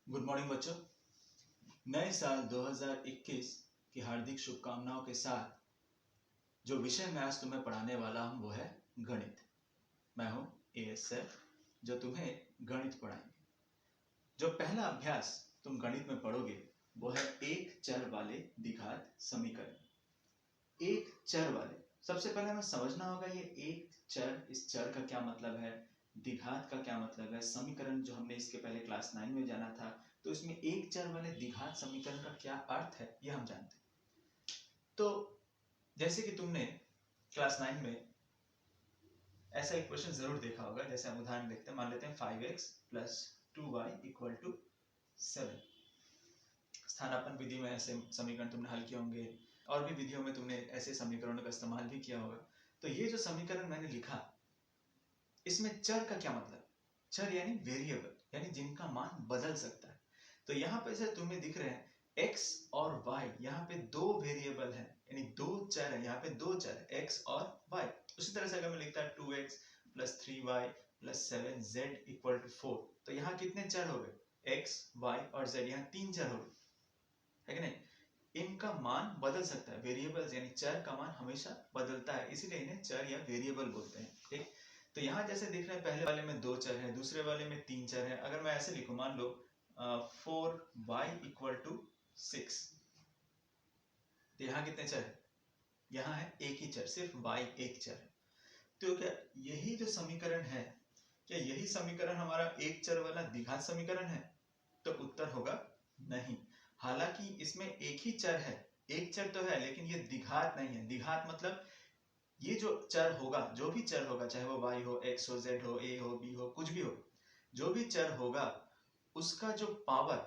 Good morning बच्चों। नए साल 2021 की हार्दिक शुभकामनाओं के साथ जो विषय मैं आज तुम्हें पढ़ाने वाला हूं वो है गणित। मैं हूं एएस सर जो तुम्हें गणित पढ़ाएंगे। जो पहला अभ्यास तुम गणित में पढ़ोगे वो है एक चर वाले द्विघात समीकरण। एक चर वाले, सबसे पहले हमें समझना होगा ये एक चर, इस चर का क्या मतलब है, द्विघात का क्या मतलब है। समीकरण जो हमने इसके पहले क्लास 9 में जाना था, तो इसमें एक चर वाले द्विघात समीकरण का क्या अर्थ है ये हम जानते हैं। तो जैसे कि तुमने क्लास 9 में ऐसा एक क्वेश्चन जरूर देखा होगा। जैसे हम उदाहरण देखते हैं, मान लेते हैं 5x + 2y = 7। स्थानापन्न विधि में ऐसे समीकरण तुमने हल किए होंगे, और भी विधियों में तुमने ऐसे समीकरणों का इस्तेमाल भी किया होगा। तो ये जो समीकरण मैंने लिखा, इसमें चर का क्या मतलब? चर यानी वेरिएबल, यानी जिनका मान बदल सकता है। तो यहाँ पे से तुम्हें दिख रहे हैं x और y, यहाँ पे दो वेरिएबल हैं, यानी दो चर है। यहाँ पे दो चर है x और y। उसी तरह से अगर मैं लिखता 2x + 3y + 7z = 4, तो यहाँ कितने चर हो गए? x, y और z, यहाँ तीन चर हो गए, है कि नहीं? इनका मान बदल सकता है। वेरिएबल्स यानी चर का मान हमेशा बदलता है, इसीलिए इन्हें चर या वेरिएबल बोलते हैं। ठीक, तो यहाँ जैसे देख रहे हैं पहले वाले में दो चर है, दूसरे वाले में तीन चर है। अगर मैं ऐसे लिखूं, मान लो 4y = 6, तो यहाँ कितने चर है? यहाँ है एक ही चर, सिर्फ y एक चर है। तो क्या यही जो समीकरण है, क्या यही समीकरण हमारा एक चर वाला द्विघात समीकरण है? तो उत्तर होगा नहीं। हालांकि इसमें एक ही चर है, एक चर तो है, लेकिन ये द्विघात नहीं है। द्विघात मतलब ये जो चर होगा, जो भी चर होगा, चाहे वो y हो, x हो, z हो, a हो, b हो, कुछ भी हो, जो भी चर होगा उसका जो पावर,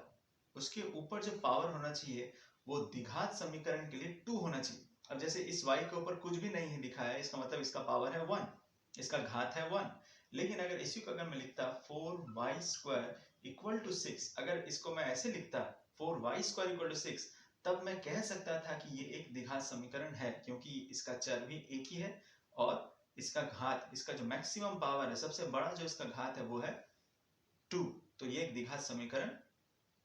उसके ऊपर जो पावर होना चाहिए वो द्विघात समीकरण के लिए 2 होना चाहिए। अब जैसे इस y के ऊपर कुछ भी नहीं लिखा है, इसका मतलब इसका पावर है 1, इसका घात है 1। लेकिन अगर इसी को अगर मैं लिखता 4y² = 6, अगर इसको मैं ऐसे लिखता 4y² = 6, तब मैं कह सकता था कि ये एक द्विघात समीकरण है, क्योंकि इसका चर भी एक ही है और इसका घात, इसका जो मैक्सिमम पावर है, सबसे बड़ा जो इसका घात है वो है 2। तो ये एक द्विघात समीकरण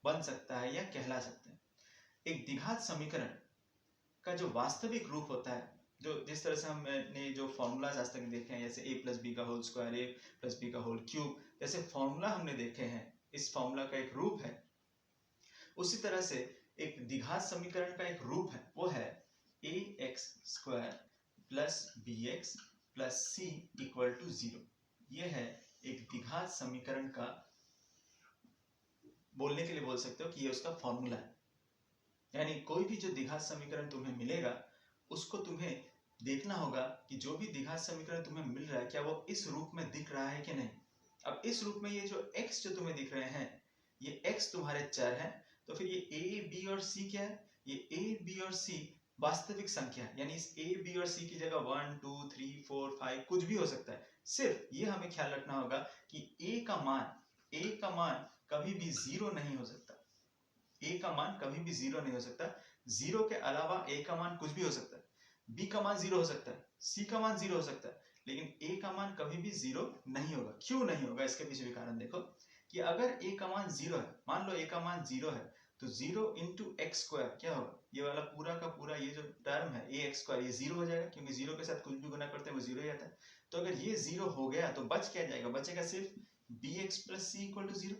बन सकता है या कहला सकते हैं। एक द्विघात समीकरण का जो वास्तविक रूप होता है, जो जिस तरह से हमने जो फॉर्मूलाज आज तक देखे हैं, जैसे a + b² a + b³ जैसे फॉर्मूला हमने देखे हैं, इस फॉर्मूला का एक रूप है। उसी तरह से एक द्विघात समीकरण का एक रूप है, वो है ax² + bx + c = 0। ये है एक द्विघात समीकरण का, बोलने के लिए बोल सकते हो कि ये उसका फॉर्मूला है। यानी कोई भी जो द्विघात समीकरण तुम्हें मिलेगा, उसको तुम्हें देखना होगा कि जो भी द्विघात समीकरण तुम्हें मिल रहा है, क्या वो इस रूप में दिख रहा है कि नहीं। अब इस रूप में ये जो x जो तुम्हें दिख रहे हैं, ये x तुम्हारे चर हैं, तो फिर ये a, b और c क्या है? ये a, b और c वास्तविक संख्या है। यानी इस a, b और c की जगह 1, 2, 3, 4, 5 कुछ भी हो सकता है। सिर्फ ये हमें ख्याल रखना होगा कि a का मान कभी भी 0 नहीं हो सकता। a का मान कभी भी 0 नहीं हो सकता। 0 के अलावा a का मान कुछ भी हो सकता है। b का मान 0 हो सकता है, c का मान 0 हो सकता है, लेकिन a का मान कभी भी 0 नहीं होगा। क्यों नहीं होगा, इसके पीछे भी कारण देखो कि अगर a का मान 0 है, मान लो a का मान 0 है, तो 0 × x² क्या होगा? ये वाला पूरा का पूरा ये जो टर्म है ax², ये 0 हो जाएगा, क्योंकि 0 के साथ कुछ भी गुना करते हैं वो 0 ही आता है। तो अगर ये 0 हो गया तो बच क्या जाएगा? बचेगा सिर्फ bx + c = 0।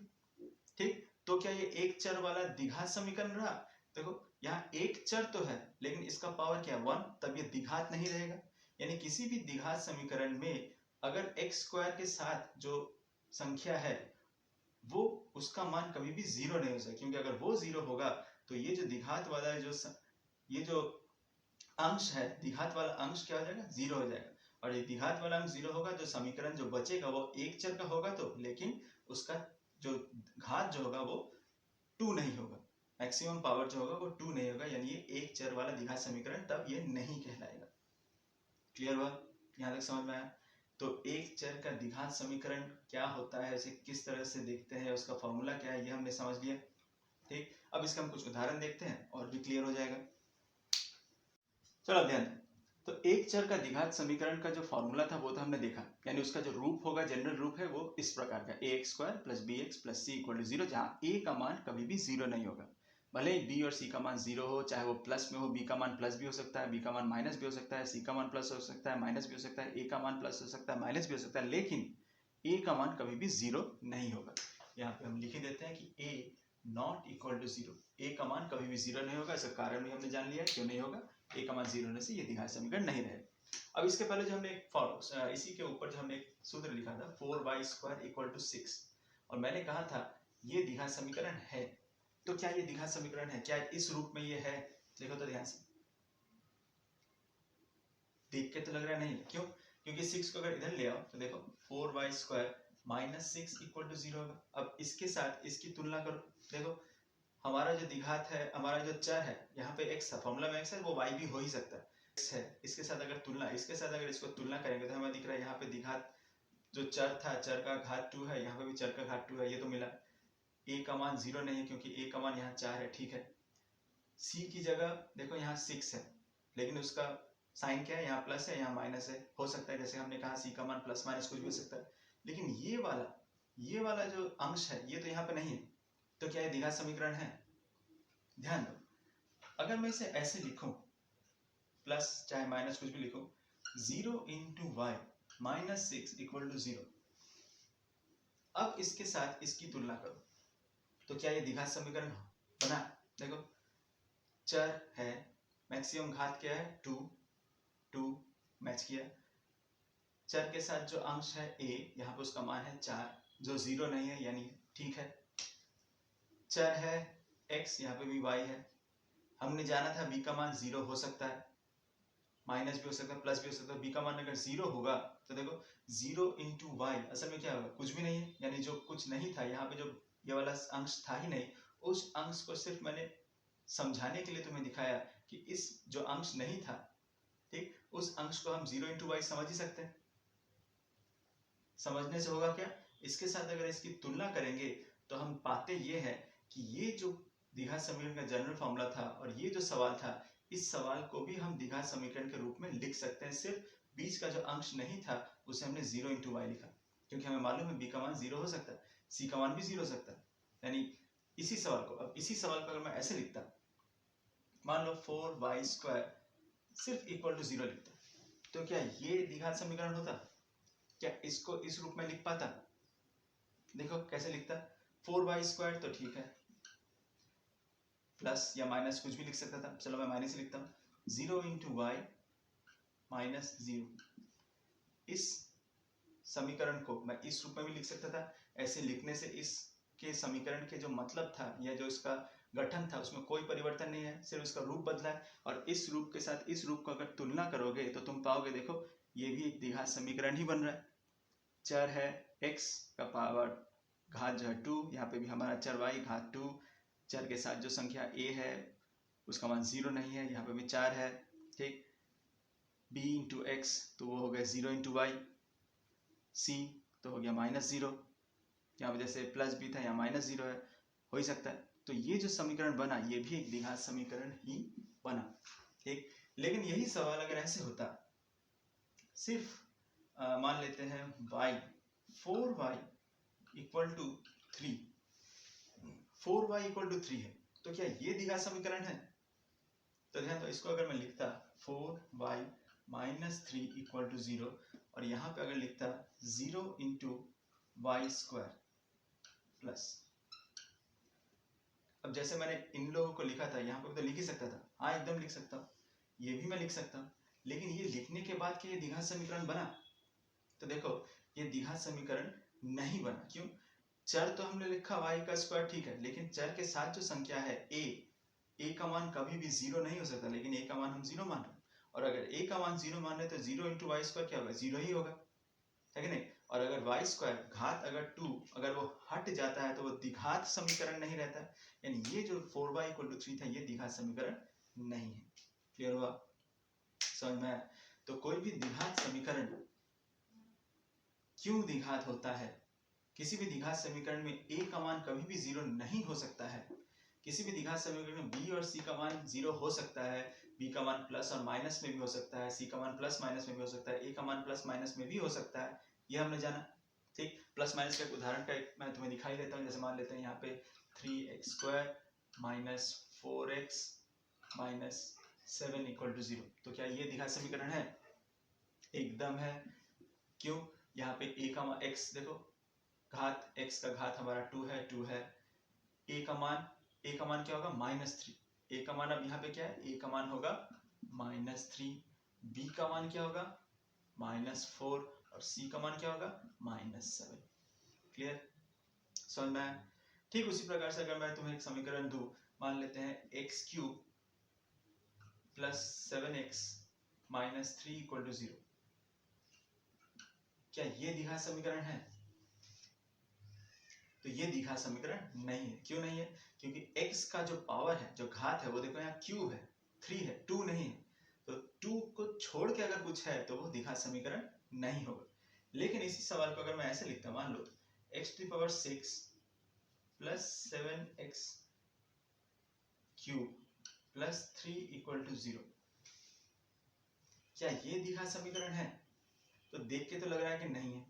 ठीक, तो क्या ये एक चर वाला द्विघात समीकरण रहा? देखो यहाँ एक चर तो है, लेकिन इसका पावर क्या? 1, तब ये द्विघात नहीं रहेगा। यानी किसी भी द्विघात समीकरण में अगर x² के साथ जो संख्या है वो, उसका मान कभी भी 0 नहीं हो सकता, क्योंकि अगर वो 0 होगा तो ये जो द्विघात वाला ये जो अंश है, द्विघात वाला अंश क्या हो जाएगा? 0 हो जाएगा। और ये द्विघात वाला अंश 0 होगा तो समीकरण जो बचेगा वो एक चर का होगा, तो लेकिन उसका जो घात जो होगा वो 2 नहीं होगा। मैक्सिमम पावर जो होगा वो 2 नहीं होगा, यानी ये एक चर वाला द्विघात समीकरण तब ये नहीं कहलाएगा। क्लियर हुआ? यहाँ तक समझ में आया? तो एक चर का द्विघात समीकरण क्या होता है, उसे किस तरह से देखते हैं, उसका फॉर्मूला क्या है, ये हमने समझ लिया। ठीक, अब इसका हम कुछ उदाहरण देखते हैं और भी क्लियर हो जाएगा। चलो ध्यान दें। तो एक चर का द्विघात समीकरण का जो फॉर्मूला था वो तो हमने देखा, यानी उसका जो रूप होगा, जनरल रूप है वो इस प्रकार का, ax² + bx + c = 0, जहाँ a का मान कभी भी 0 नहीं होगा। भले ही b और c का मान 0 हो, चाहे वो प्लस में हो, b का मान प्लस भी हो सकता है, b का मान माइनस भी हो सकता है, c का मान प्लस हो सकता है, माइनस भी हो सकता है, a का मान प्लस हो सकता है, माइनस भी हो सकता है, लेकिन a का मान कभी भी 0 नहीं होगा। यहाँ पे हम लिख ही देते हैं कि a ≠ 0, a का मान कभी भी 0 नहीं होगा। इसका कारण भी हमने जान लिया क्यों नहीं होगा, a का मान 0 होने से ये द्विघात समीकरण नहीं रहेगा। अब इसके पहले जो हमने इसी के ऊपर जो हमने एक सूत्र लिखा था 4y² = 6, और मैंने कहा था ये द्विघात समीकरण है। तो क्या ये द्विघात समीकरण है, क्या इस रूप में ये है? देखो तो ध्यान से, देख के तो लग रहा नहीं, क्यों? क्योंकि 6 को अगर इधर ले आओ तो देखो 4y² - 6 = 0 होगा। अब इसके साथ इसकी तुलना करो, देखो हमारा जो द्विघात है, हमारा जो चर है, यहाँ पे x है, फॉर्मूला में x है, वो y भी हो ही सकता है, x है। इसके साथ अगर तुलना, इसके साथ अगर इसको तुलना करेंगे तो हमें दिख रहा है यहाँ पे द्विघात जो चर था, चर का घात 2 है, यहाँ पे भी चर का घात 2 है, ये तो मिला। a का मान 0 नहीं है क्योंकि a का मान यहाँ 4 है, ठीक है। c की जगह देखो यहाँ 6 है, लेकिन उसका साइन क्या है, यहाँ प्लस है, यहाँ माइनस है। हो सकता है जैसे हमने कहा c का मान प्लस माइनस कुछ भी हो सकता है, लेकिन ये वाला जो अंश है ये तो यहाँ पे नहीं है। तो क्या ये द्विघात समीकरण है? ध्यान दो, अगर मैं इसे ऐसे लिखूं, प्लस चाहे माइनस कुछ भी लिखूं, 0 × y - 6 = 0। अब इसके साथ इसकी तुलना करो तो क्या ये द्विघात समीकरण बना? देखो चर है, मैक्सिमम घात क्या है 2 मैच किया, चर के साथ जो अंश है a, यहाँ पे उसका मान है 4 जो 0 नहीं है, यानी ठीक है। चर है x, यहाँ पे भी y है। हमने जाना था b का मान 0 हो सकता है, माइनस भी हो सकता है, प्लस भी हो सकता है। b का मान अगर 0 होगा तो देखो 0 × y असल में क्या होगा, कुछ भी नहीं है, यानी जो कुछ नहीं था यहाँ पे, जो ये वाला अंश था ही नहीं, उस अंश को सिर्फ मैंने समझाने के लिए तुम्हें दिखाया कि इस जो अंश नहीं था, ठीक, उस अंश को हम 0 × y समझ ही सकते हैं। समझने से होगा क्या, इसके साथ अगर इसकी तुलना करेंगे तो हम पाते ये है कि ये जो द्विघात समीकरण का जनरल फॉर्मूला था और ये जो सवाल था, इस सवाल को भी हम द्विघात समीकरण के रूप में लिख सकते हैं। सिर्फ बीच का जो अंश नहीं था उसे हमने 0 × y लिखा, क्योंकि हमें मालूम है b का मान 0 हो सकता है, c का मान भी 0 हो सकता है। यानी इसी सवाल को, अब इसी सवाल को अगर मैं ऐसे लिखता, मान लो 4y² सिर्फ = 0 लिखता, तो क्या ये द्विघात समीकरण होता? क्या इसको इस रूप में लिख पाता? देखो कैसे लिखता, 4y² तो ठीक है, प्लस या माइनस कुछ भी लिख सकता था, चलो मैं माइनस लिखता हूँ, 0 × y - 0। इस समीकरण को मैं इस रूप में भी लिख सकता था। ऐसे लिखने से इसके समीकरण के जो मतलब था या जो इसका गठन था उसमें कोई परिवर्तन नहीं है, सिर्फ इसका रूप बदला है। और इस रूप के साथ इस रूप को अगर तुलना करोगे तो तुम पाओगे, देखो ये भी एक द्विघात समीकरण ही बन रहा है। चर है x का पावर घात जो है 2, यहाँ पे भी हमारा चर y घात 2, चर के साथ जो संख्या a है उसका मान 0 नहीं है, यहाँ पे भी 4 है, ठीक। b × x तो वो हो गया 0 × y, c तो हो गया -0, यहाँ पे जैसे प्लस भी था यहाँ -0 है, हो ही सकता है। तो ये जो समीकरण बना ये भी एक द्विघात समीकरण ही बना, ठीक। लेकिन यही सवाल अगर ऐसे होता, सिर्फ मान लेते हैं y 4y = 3, 4y = 3 है, तो क्या ये द्विघात समीकरण है? तो ध्यान दो, इसको अगर मैं लिखता 4y - 3 = 0 और यहाँ पे अगर लिखता 0 × y² प्लस, अब जैसे मैंने इन लोगों को लिखा था यहाँ पे तो लिख ही सकता था, हाँ एकदम लिख सकता हूँ, ये भी मैं लिख सकता हूँ, लेकिन ये लिखने के बाद क्या ये द्विघात समीकरण बना? तो देखो ये द्विघात समीकरण नहीं बना, क्यों? चर तो हमने लिखा y का स्क्वायर, ठीक है, लेकिन चर के साथ जो संख्या है a का मान कभी भी 0 नहीं हो सकता, लेकिन a का मान हम 0 मान रहे हैं, और अगर a का मान 0 मान रहे तो 0 × y² क्या होगा, 0 ही होगा, है कि नहीं? और अगर y² घात अगर 2 अगर वो हट जाता है तो वो द्विघात समीकरण नहीं रहता, यानी ये जो 4y = 3 था ये द्विघात समीकरण नहीं है। क्लियर हुआ, समझ में आया? तो कोई भी द्विघात समीकरण क्यों द्विघात होता है, किसी भी द्विघात समीकरण में a का मान कभी भी 0 नहीं हो सकता है, किसी भी द्विघात समीकरण में b और c का मान 0 हो सकता है, b का मान प्लस और माइनस में भी हो सकता है, c का मान प्लस माइनस में भी हो सकता है, a का मान प्लस माइनस में भी हो सकता है, ये हमने जाना। ठीक, प्लस माइनस का एक उदाहरण का एक मैं तुम्हें दिखाई देता हूँ। जैसे मान लेते हैं यहाँ पे 3x² minus 4x minus 7 equal to 0। तो क्या ये द्विघात समीकरण है? एकदम है। क्यों? यहाँ पे a का मान x देखो, घात x का घात हमारा 2 है, a का मान क्या होगा? -3। a का मान अब यहाँ पे क्या है? a का मान होगा -3, b का मान क्या होगा? -4 और c का मान क्या होगा? -7। क्लियर? समझ में आया? ठीक उसी प्रकार से अगर मैं तुम्हें एक समीकरण दूं, मान लेते हैं x³ plus 7x minus 3 equal to 0। क्या ये द्विघात समीकरण है? तो ये द्विघात समीकरण नहीं है। क्यों नहीं है? क्योंकि x का जो पावर है, जो घात है, वो देखो यहाँ क्यूब है, 3 है, 2 नहीं है। तो 2 को छोड़ के अगर कुछ है तो वो द्विघात समीकरण नहीं होगा। लेकिन इसी सवाल को अगर मैं ऐसे लिखता, मान लो x⁶ plus 7x³ plus 3 equal to 0, क्या ये द्विघात समीकरण है? तो देख के तो लग रहा है कि नहीं है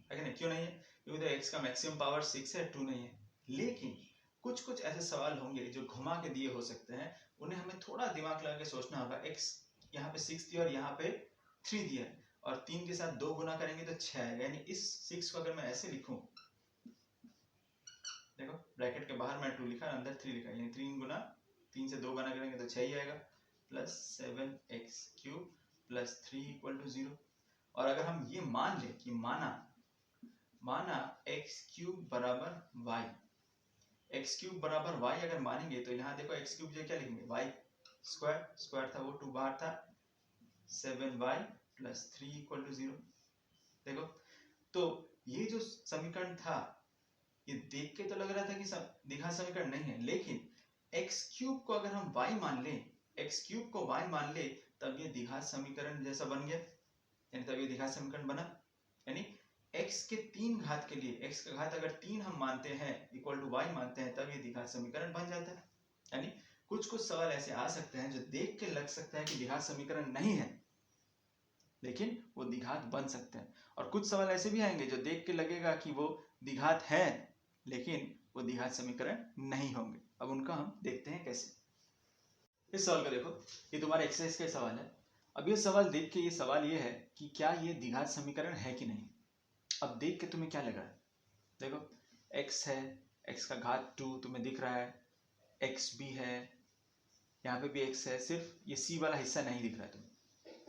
कि नहीं? क्यों नहीं है? क्योंकि तो x का मैक्सिमम पावर 6 है, 2 नहीं है। लेकिन कुछ कुछ ऐसे सवाल होंगे जो घुमा के दिए हो सकते हैं, उन्हें हमें थोड़ा दिमाग लगा के सोचना होगा। x यहाँ पे 6 दिया और यहाँ पे 3 दिया है, और 3 के साथ 2 गुना करेंगे तो 6 आएगा। यानी इस 6 को अगर मैं ऐसे लिखूं, देखो ब्रैकेट के बाहर मैं 2 लिखा, अंदर 3 लिखा, यानी 3 से 2 गुना करेंगे तो 6 ही आएगा, plus 7x³ plus 3 equal to 0। और अगर हम ये मान ले कि माना x³ बराबर y, x³ बराबर y अगर मानेंगे तो यहाँ देखो x³ जो क्या लिखेंगे? y², स्क्वायर था वो 2 बाहर था, 7y प्लस 3 इक्वल टू 0। देखो, तो ये जो समीकरण था, ये देख के तो लग रहा था कि द्विघात समीकरण नहीं है, लेकिन x³ को अगर हम y मान ले, x³ को y मान ले, तब ये द्विघात समीकरण जैसा बन गया, यानी तब ये द्विघात समीकरण बना। यानी x के 3 घात के लिए, x का घात अगर 3 हम मानते हैं इक्वल टू y मानते हैं, तब ये द्विघात समीकरण बन जाता है। यानी कुछ सवाल ऐसे आ सकते हैं जो देख के लग सकता है कि द्विघात समीकरण नहीं है, लेकिन वो द्विघात बन सकते हैं। और कुछ सवाल ऐसे भी आएंगे जो देख के लगेगा कि वो द्विघात है, लेकिन वो द्विघात समीकरण नहीं होंगे। अब उनका हम देखते हैं कैसे। इस सवाल का देखो, ये तुम्हारा एक्सरसाइज का सवाल है। अब ये सवाल देख के ये सवाल ये है कि क्या ये द्विघात समीकरण है कि नहीं। अब देख के तुम्हें क्या लग रहा है? देखो x है, x का घात 2 तुम्हें दिख रहा है, x भी है, यहाँ पे भी x है, सिर्फ ये c वाला हिस्सा नहीं दिख रहा है तुम्हें।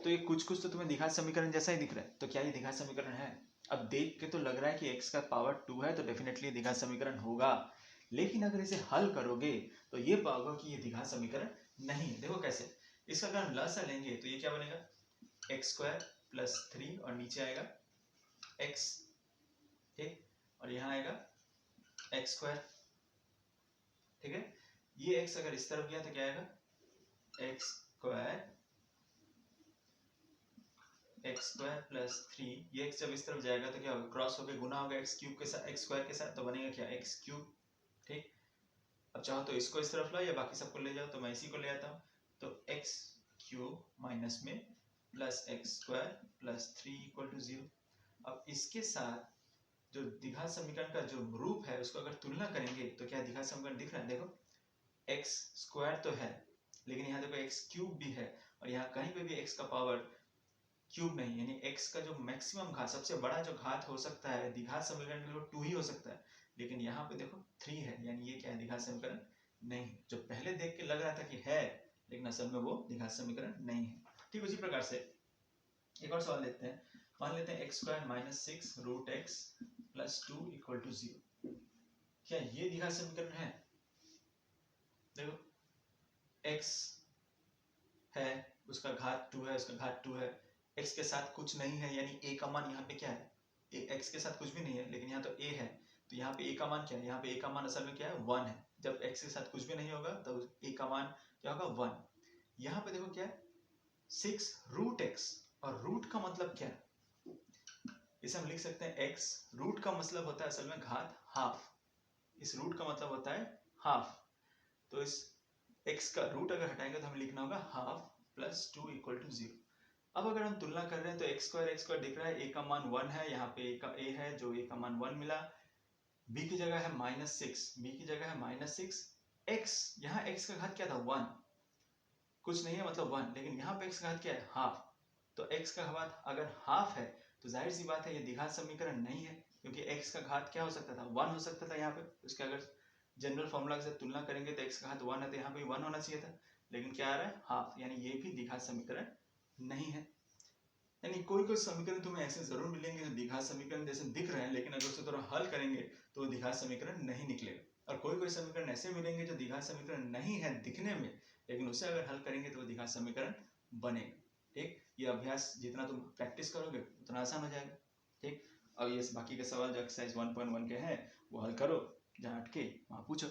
तो ये कुछ तो तुम्हें द्विघात समीकरण जैसा ही दिख रहा है। तो क्या ये द्विघात समीकरण है? अब देख के तो लग रहा है कि x का पावर 2 है, तो डेफिनेटली द्विघात समीकरण होगा। लेकिन अगर इसे हल करोगे तो ये पाओगे कि ये द्विघात समीकरण नहीं है। देखो कैसे, इसका अगर हम लसा लेंगे तो ये क्या बनेगा? x² प्लस 3 और नीचे आएगा x, ठीक, और यहाँ आएगा x², ठीक है। ये x अगर इस तरफ गया तो क्या आएगा? x² प्लस 3, ये x जब इस तरफ जाएगा तो क्या होगा? क्रॉस होकर गुना होगा x³ के साथ, x² के साथ, तो बनेगा क्या? x³, ठीक। अब चाहो तो इसको इस तरफ लो या बाकी सबको ले जाओ, तो मैं इसी को ले आता हूँ। तो x³ माइनस में plus x² plus 3 equal to 0। अब इसके साथ जो द्विघात समीकरण का जो रूप है उसको अगर तुलना करेंगे तो क्या द्विघात समीकरण दिख रहा है? देखो x² तो है, लेकिन यहाँ देखो x³ भी है, और यहाँ कहीं पे भी x का पावर क्यूब नहीं, यानी x का जो मैक्सिमम घात, सबसे बड़ा जो घात हो सकता है द्विघात समीकरण के लिए 2 ही हो सकता है, लेकिन यहाँ पे देखो 3 है, यानी ये क्या है? द्विघात समीकरण नहीं है। जो पहले देख के लग रहा था कि है, लेकिन असल में वो द्विघात समीकरण नहीं है। ठीक उसी प्रकार से एक और सवाल लेते हैं। मान लेते हैं x² minus 6 root x plus 2 equal to 0। क्या ये द्विघात समीकरण है? देखो x है, उसका घात 2 है, उसका घात 2 है, x के साथ कुछ नहीं है, यानी a का मान यहाँ पे क्या है? x के साथ कुछ भी नहीं है, लेकिन यहाँ तो a है, तो यहाँ पे a का मान क्या है? यहाँ पे a का मान असल में क्या है? 1 है। जब x के साथ कुछ भी नहीं होगा तब a का मान क्या होगा? 1। यहाँ पे देखो क्या है? 6 रूट x, और रूट का मतलब क्या है? इसे हम लिख सकते हैं x, रूट का मतलब होता है असल में घात हाफ, इस रूट का मतलब होता है हाफ। तो इस x का रूट अगर हटाएंगे तो हमें लिखना होगा हाफ प्लस 2 इक्वल टू 0। अब अगर हम तुलना कर रहे हैं तो x स्क्वायर दिख रहा है, a का मान 1 है, यहाँ पे a है जो a का मान 1 मिला, b की जगह है -6, b की जगह है -6, x यहाँ x का घात क्या था 1, कुछ नहीं है मतलब 1, लेकिन यहाँ पे x का घात क्या है हाफ, तो x का घात अगर हाफ है तो जाहिर सी बात है ये द्विघात समीकरण नहीं है, क्योंकि x का घात क्या हो सकता था 1 हो सकता था यहाँ पे, उसके अगर जनरल फॉर्मूला के साथ तुलना करेंगे तो x का घात 1 है तो यहाँ पे 1 होना चाहिए था, लेकिन क्या आ रहा है हाफ, यानी ये भी द्विघात समीकरण नहीं है। यानी कोई कोई समीकरण तुम्हें ऐसे जरूर मिलेंगे जो द्विघात समीकरण जैसे दिख रहे हैं, लेकिन अगर उसे थोड़ा हल करेंगे तो द्विघात समीकरण नहीं निकलेगा, और कोई कोई समीकरण ऐसे मिलेंगे जो द्विघात समीकरण नहीं है दिखने में, लेकिन उसे अगर हल करेंगे तो वो द्विघात समीकरण बनेगा। ठीक, ये अभ्यास जितना तुम प्रैक्टिस करोगे उतना आसान हो जाएगा। ठीक, अब ये बाकी के सवाल जो एक्सरसाइज 1.1 के हैं वो हल करो, जहाँ अटके वहाँ पूछो।